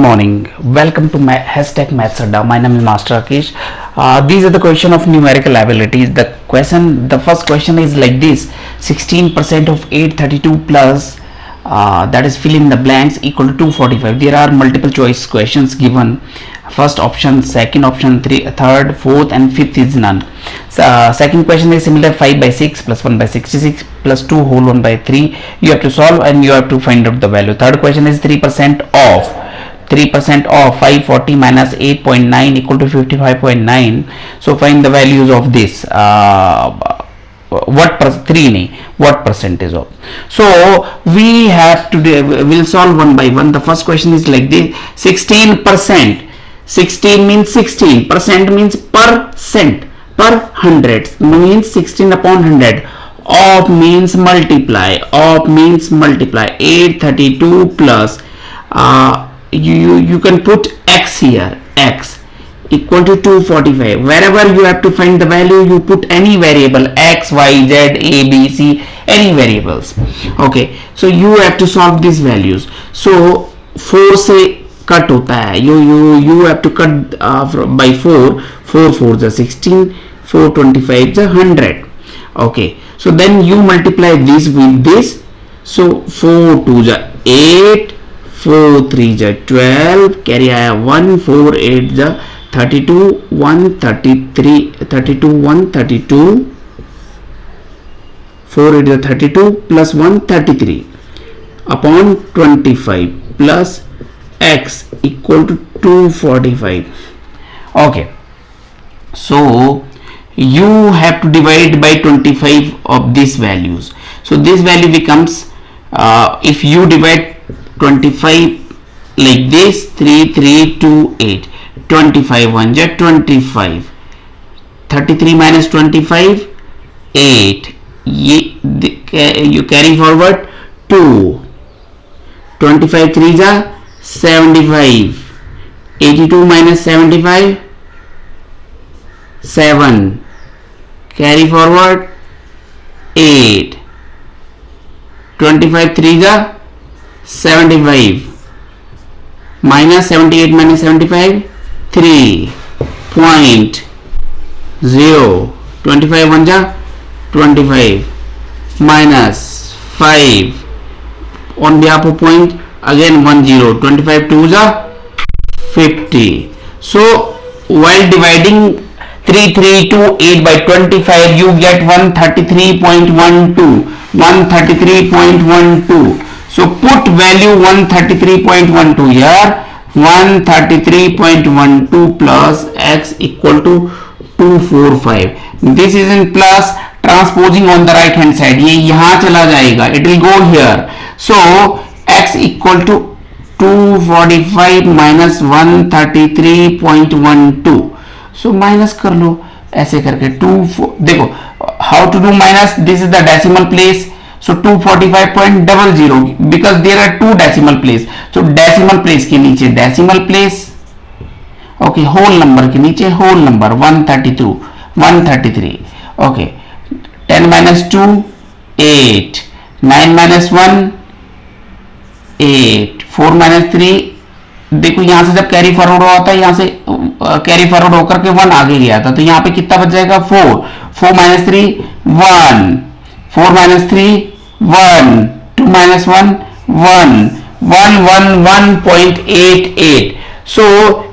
morning. Welcome to my hashtag Maths Adda. My name is Master Rakesh. These are the question of numerical abilities. The first question is like this: 16% of 832 plus, that is fill in the blanks, equal to 245. There are multiple choice questions given. First option, second option, third, fourth, and fifth is none. Second question is similar: 5 by 6 plus 1 by 66 plus 2 whole 1 by 3. You have to solve and you have to find out the value. Third question is 3% of 540 minus 8.9 equal to 55.9. So find the values of this. What percentage of. So we have to we'll solve one by one. The first question is like this: 16%. 16 means 16, percent means percent, per 100 means 16 upon 100. Of means multiply. 832 plus, you can put x here, x equal to 245. Wherever you have to find the value, you put any variable, x, y, z, a, b, c, any variables. Okay, so you have to solve these values. So 4 से cut होता है, you have to cut by 4 4 the 16, 425 the 100. Okay, so then you multiply this with this. So 4 2 the 8, 4 3 the 12, carry आया 1, 4 8 the 32, 133, 32 132, 4 8 the 32 plus 133 upon 25 plus x equal to 245. Okay, so you have to divide by 25 of these values. So this value becomes, if you divide 25 like this, 3 3 2 8, 25 1 ja 25, 33 minus 25 8, you carry forward 2, 25 3 ja 75, 82 minus 75 7, carry forward 8, 25 3 ja 75, minus 78 minus 75 3.0, 25 1 ja 25, minus 5 on behalf of point, again 10, 25 2 ja 50. So while dividing 3328 by 25, you get 133.12. So put value 133.12 here. 133.12 plus x equal to 245. This is in plus, transposing on the right hand side, ये यहाँ चला जाएगा, it will go here. So x equal to 245 minus 133.12. So minus कर लो ऐसे करके 2, देखो how to do minus. This is the decimal place. So 245.00 because there are two decimal place. So decimal place के नीचे decimal place, okay, whole number के नीचे whole number 132, 133. Okay, 10 minus 2 8, 9 minus 1 8, 4 minus 3. देखो यहाँ से जब कैरी फॉरवर्ड होता है, यहाँ से कैरी फॉरवर्ड होकर के 1 आगे गया था, तो यहाँ पे कितना बच जाएगा 4, 4 minus 3 1, 4 minus 3 1, 2 minus 1 1, 111.88. So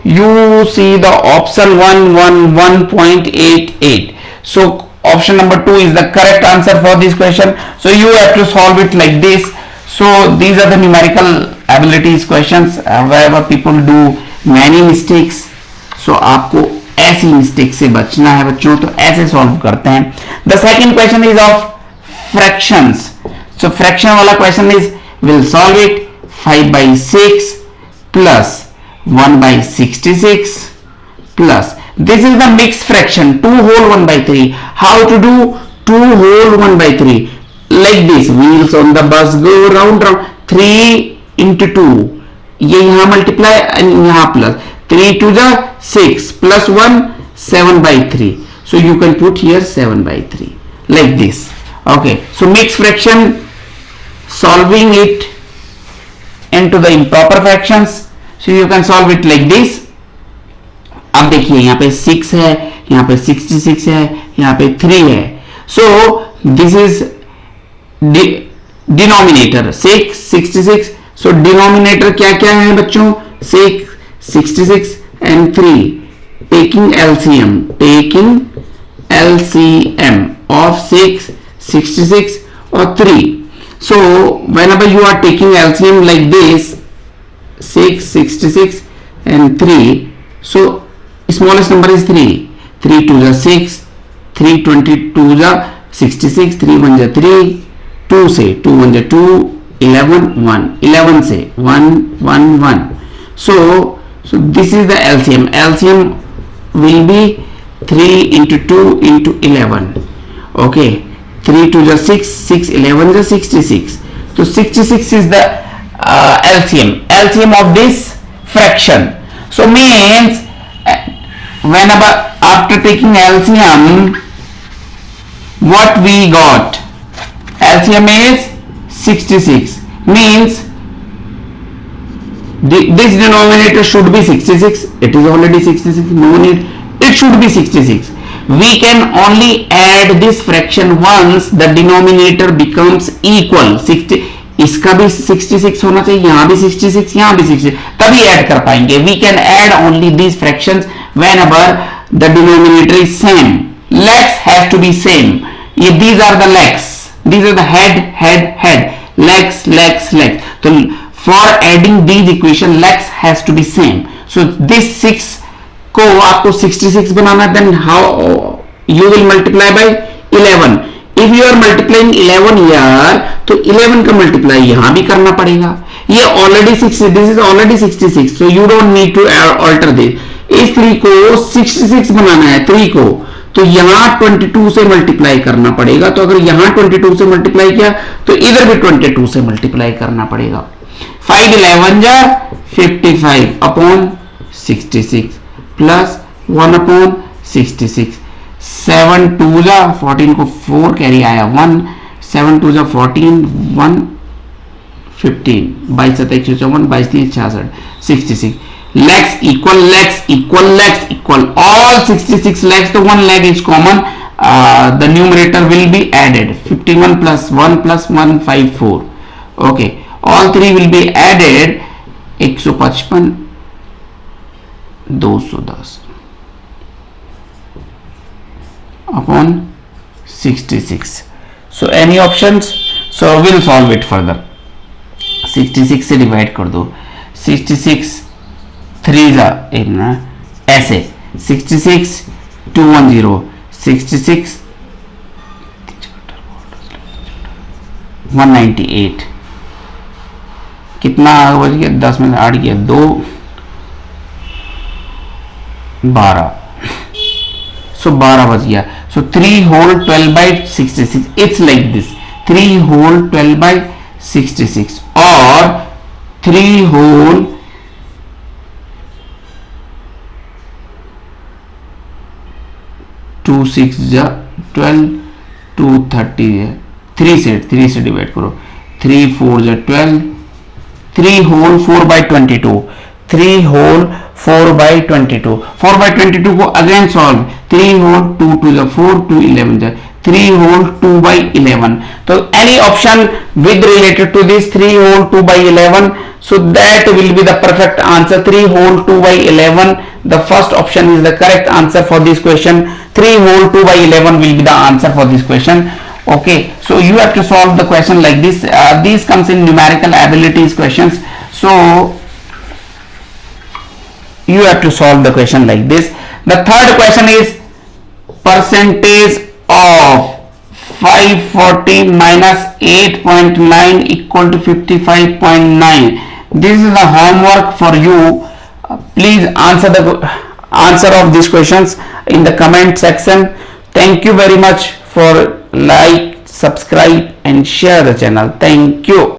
you see the option 111.88. So option number 2 is the correct answer for this question. So you have to solve it like this. So these are the numerical abilities questions. Wherever people do many mistakes, so आपको ऐसी mistake से बचना है बच्चों, तो ऐसे solve करते हैं. The second question is of fractions. So fraction वाला question is, we'll solve it 5 by 6 plus 1 by 66 plus, this is the mixed fraction 2 whole 1 by 3. How to do 2 whole 1 by 3? Like this, wheels on the bus go round round. 3 into 2, ये यहाँ multiply and यहाँ plus, 3 2 जा 6 plus 1 7 by 3. So you can put here 7 by 3 like this. Okay, so mixed fraction, solving it into the improper fractions. So you can solve it like this. अब देखिए यहाँ पे 6 है, यहाँ पे 66 है, यहाँ पे 3 है. So this is denominator 6 66. So denominator क्या क्या है बच्चों? 6 66 and 3. Taking LCM of 6 66 or 3. So whenever you are taking LCM like this, 6 66 and 3, so smallest number is 3. 3 2 is 6, 3 22 is 66, 3 1 is 3, 2 से 2 1 is 2, 11 1, 11 से 1 1 1. So this is the LCM. LCM will be 3 into 2 into 11. Okay, 3 2 is 6, 6 11 is 66. So 66 is the LCM of this fraction. So means whenever after taking LCM, what we got? LCM is 66. Means this denominator should be 66. It is already 66. No need. It should be 66. We can only add this fraction once the denominator becomes equal. 60. इसका भी 66 होना चाहिए, यहाँ भी 66, यहाँ भी 66, तभी add कर पाएंगे. We can add only these fractions whenever the denominator is same. Legs has to be same. These are the legs. These are the head. Legs. So for adding these equation, legs has to be same. So this 6 को आपको 66 बनाना, then how you will multiply by 11. If you are multiplying 11 here, तो 11 का multiply यहाँ भी करना पड़ेगा. ये already 60, this is already 66, so you don't need to alter this. इस 3 को 66 बनाना है, 3 को, तो यहाँ 22 से मल्टीप्लाई करना पड़ेगा. तो अगर यहाँ 22 से मल्टीप्लाई किया तो इधर भी 22 से मल्टीप्लाई करना पड़ेगा. 5 11 जा 55 अपॉन 66 प्लस 1 अपॉन 66. 7 2 जा 14 को 4 कैरी आया 1, 7 2 जा 14, 1 15, 22 7 154, 22 3 66, 66. Legs equal all 66 legs, so one leg is common. The numerator will be added. 51 plus 1 plus 1 54. Okay, all three will be added. 155 210 upon 66. So any options? So we'll solve it further. 66 से divide कर दो. 66 3 जा एक ना ऐसे 66 210 66 198. कितना बच गया? 10 में 8 गया 2 12. So 12 बच गया. So 3 whole 12 by 66. It's like this. 3 whole 12 by 66 or 3 whole 2 6 जा 12 2 30 है 3 से डिवाइड करो 3 4 जा 12 3 whole 4 by 22 3 whole 4 by 22 4 by 22 को अगेन सॉल्व 3 whole 2 2 जा 4 2 11 जा 3 whole 2 by 11. तो any option with related to this 3 whole 2 by 11, so that will be the perfect answer. 3 whole 2 by 11, the first option is the correct answer for this question. 3 whole 2 by 11 will be the answer for this question. Okay, so you have to solve the question like this. These comes in numerical abilities questions, so you have to solve the question like this. The third question is percentage of 540 minus 8.9 equal to 55.9. This is the homework for you. Please answer the answer of these questions in the comment section. Thank you very much for like, subscribe and share the channel. Thank you.